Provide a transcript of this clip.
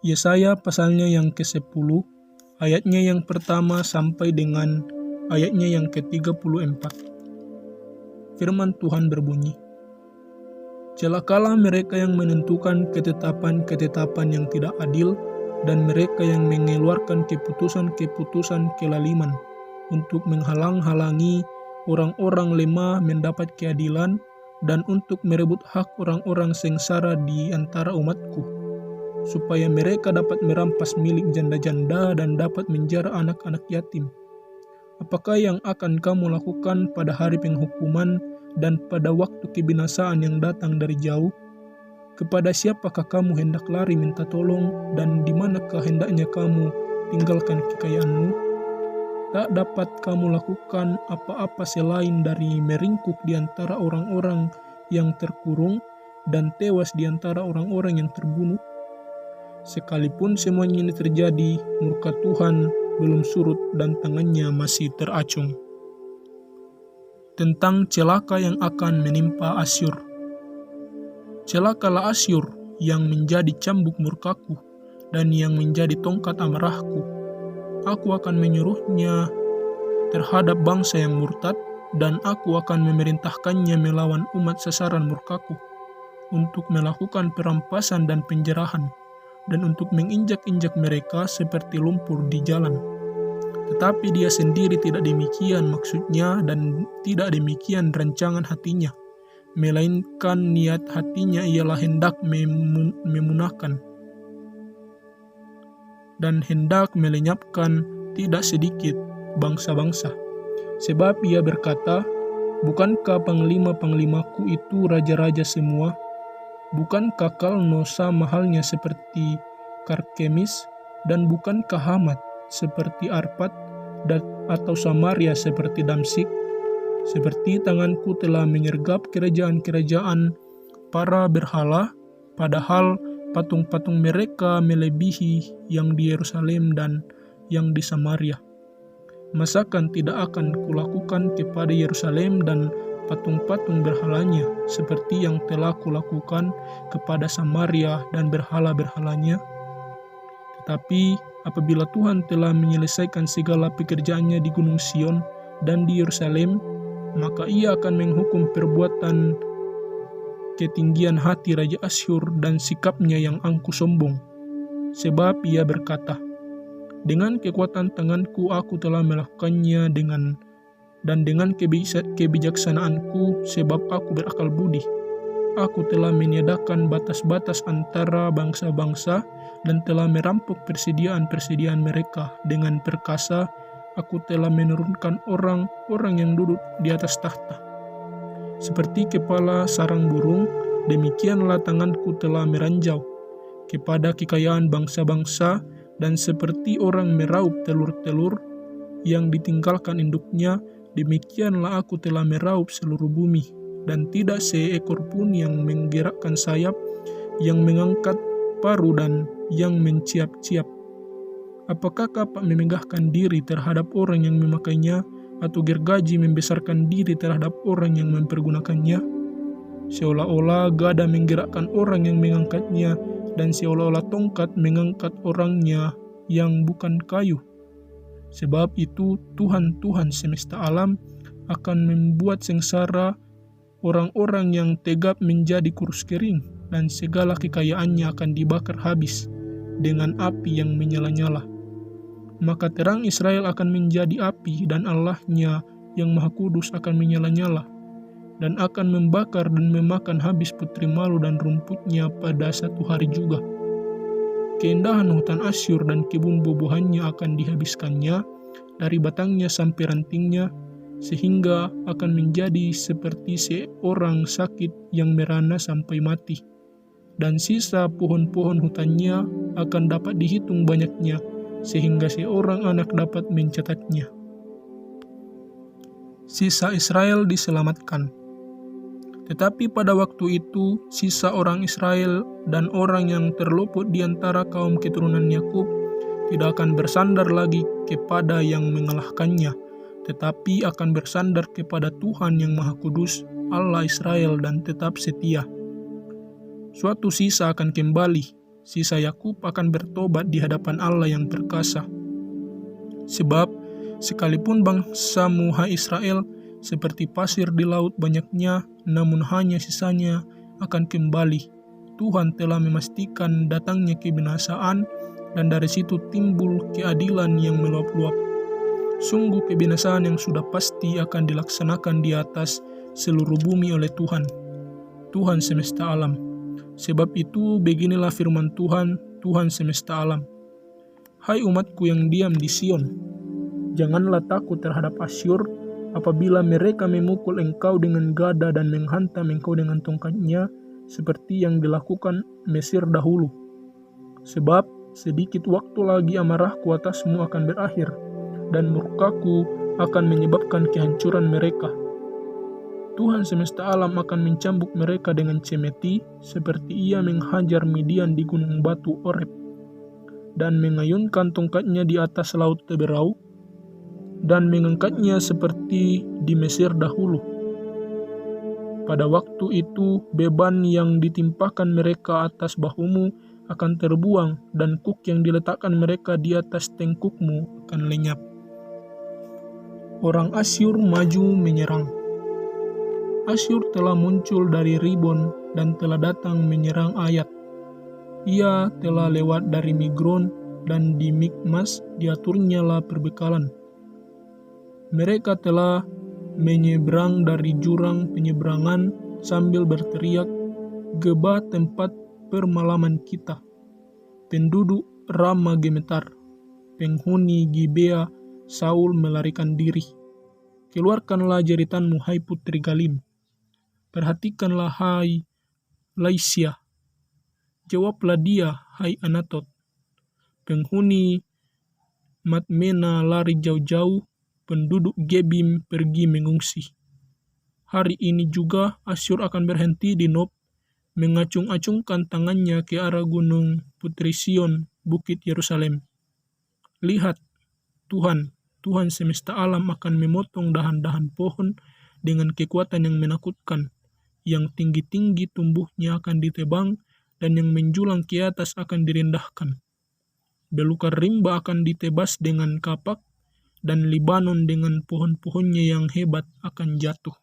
Yesaya pasalnya yang ke-10, ayatnya yang pertama sampai dengan ayatnya yang ke-34. Firman Tuhan berbunyi, "Celakalah mereka yang menentukan ketetapan-ketetapan yang tidak adil, dan mereka yang mengeluarkan keputusan-keputusan kelaliman untuk menghalang-halangi orang-orang lemah mendapat keadilan dan untuk merebut hak orang-orang sengsara di antara umatku, supaya mereka dapat merampas milik janda-janda dan dapat menjara anak-anak yatim. Apakah yang akan kamu lakukan pada hari penghukuman dan pada waktu kebinasaan yang datang dari jauh? Kepada siapakah kamu hendak lari minta tolong, dan di manakah hendaknya kamu tinggalkan kekayaanmu? Tak dapat kamu lakukan apa-apa selain dari meringkuk di antara orang-orang yang terkurung dan tewas di antara orang-orang yang terbunuh. Sekalipun semuanya ini terjadi, murka Tuhan belum surut dan tangannya masih teracung." Tentang celaka yang akan menimpa Asyur. Celakalah Asyur yang menjadi cambuk murkaku dan yang menjadi tongkat amarahku. Aku akan menyuruhnya terhadap bangsa yang murtad, dan aku akan memerintahkannya melawan umat sasaran murkaku, untuk melakukan perampasan dan penjarahan, dan untuk menginjak-injak mereka seperti lumpur di jalan. Tetapi dia sendiri tidak demikian maksudnya, dan tidak demikian rancangan hatinya, melainkan niat hatinya ialah hendak memunahkan dan hendak melenyapkan tidak sedikit bangsa-bangsa. Sebab ia berkata, "Bukankah panglima-panglimaku itu raja-raja semua? Bukankah Kalno sama halnya seperti Karkemis, dan bukankah Hamat seperti Arpad, atau Samaria seperti Damsik? Seperti tanganku telah menyergap kerajaan-kerajaan para berhala, padahal patung-patung mereka melebihi yang di Yerusalem dan yang di Samaria. Masakan tidak akan kulakukan kepada Yerusalem dan patung-patung berhalanya seperti yang telah kulakukan kepada Samaria dan berhala-berhalanya? Tetapi apabila Tuhan telah menyelesaikan segala pekerjaannya di Gunung Sion dan di Yerusalem, maka ia akan menghukum perbuatan ketinggian hati Raja Asyur dan sikapnya yang angkuh sombong. Sebab ia berkata, dengan kekuatan tanganku aku telah melakukannya dengan kebijaksanaanku, sebab aku berakal budi. Aku telah meniadakan batas-batas antara bangsa-bangsa dan telah merampok persediaan-persediaan mereka. Dengan perkasa aku telah menurunkan orang-orang yang duduk di atas tahta. Seperti kepala sarang burung, demikianlah tanganku telah meranjau kepada kekayaan bangsa-bangsa, dan seperti orang meraup telur-telur yang ditinggalkan induknya, demikianlah aku telah meraup seluruh bumi, dan tidak seekor pun yang menggerakkan sayap, yang mengangkat paruh, dan yang menciap-ciap. Apakah kapak memegahkan diri terhadap orang yang memakainya, atau gergaji membesarkan diri terhadap orang yang mempergunakannya? Seolah-olah gada menggerakkan orang yang mengangkatnya, dan seolah-olah tongkat mengangkat orangnya yang bukan kayu. Sebab itu Tuhan semesta alam akan membuat sengsara orang-orang yang tegap menjadi kurus kering, dan segala kekayaannya akan dibakar habis dengan api yang menyala-nyala. Maka terang Israel akan menjadi api, dan Allahnya yang Maha Kudus akan menyala-nyala, dan akan membakar dan memakan habis putri malu dan rumputnya pada satu hari juga. Keindahan hutan Asyur dan kebun buah-buahannya akan dihabiskannya, dari batangnya sampai rantingnya, sehingga akan menjadi seperti seorang sakit yang merana sampai mati. Dan sisa pohon-pohon hutannya akan dapat dihitung banyaknya, sehingga seorang anak dapat mencatatnya. Sisa Israel diselamatkan. Tetapi pada waktu itu, sisa orang Israel dan orang yang terluput di antara kaum keturunan Yakub tidak akan bersandar lagi kepada yang mengalahkannya, tetapi akan bersandar kepada Tuhan yang Maha Kudus, Allah Israel, dan tetap setia. Suatu sisa akan kembali, sisa Yakub akan bertobat di hadapan Allah yang perkasa. Sebab, sekalipun bangsamu hai Israel, seperti pasir di laut banyaknya, namun hanya sisanya akan kembali. Tuhan telah memastikan datangnya kebinasaan, dan dari situ timbul keadilan yang meluap-luap. Sungguh kebinasaan yang sudah pasti akan dilaksanakan di atas seluruh bumi oleh Tuhan, Tuhan semesta alam. Sebab itu beginilah firman Tuhan, Tuhan semesta alam. Hai umatku yang diam di Sion, janganlah takut terhadap Asyur apabila mereka memukul engkau dengan gada dan menghantam engkau dengan tongkatnya, seperti yang dilakukan Mesir dahulu. Sebab sedikit waktu lagi amarahku atasmu akan berakhir, dan murkaku akan menyebabkan kehancuran mereka. Tuhan semesta alam akan mencambuk mereka dengan cemeti, seperti ia menghajar Midian di gunung batu Oreb, dan mengayunkan tongkatnya di atas laut Teberau, dan mengangkatnya seperti di Mesir dahulu. Pada waktu itu, beban yang ditimpakan mereka atas bahumu akan terbuang, dan kuk yang diletakkan mereka di atas tengkukmu akan lenyap. Orang Asyur maju menyerang. Asyur telah muncul dari Ribon dan telah datang menyerang Ayat. Ia telah lewat dari Migron, dan di Mikmas diaturnyalah perbekalan. Mereka telah menyeberang dari jurang penyeberangan sambil berteriak, "Gebah tempat permalaman kita." Penduduk Rama gemetar, penghuni Gibea Saul melarikan diri. Keluarkanlah jeritanmu, hai putri Galim. Perhatikanlah, hai Laisia. Jawablah dia, hai Anatot. Penghuni Madmena lari jauh-jauh, penduduk Gebim pergi mengungsi. Hari ini juga Asyur akan berhenti di Nob, mengacung-acungkan tangannya ke arah gunung Putri Sion, bukit Yerusalem. Lihat, Tuhan semesta alam akan memotong dahan-dahan pohon dengan kekuatan yang menakutkan. Yang tinggi-tinggi tumbuhnya akan ditebang, dan yang menjulang ke atas akan direndahkan. Belukar rimba akan ditebas dengan kapak, dan Libanon dengan pohon-pohonnya yang hebat akan jatuh.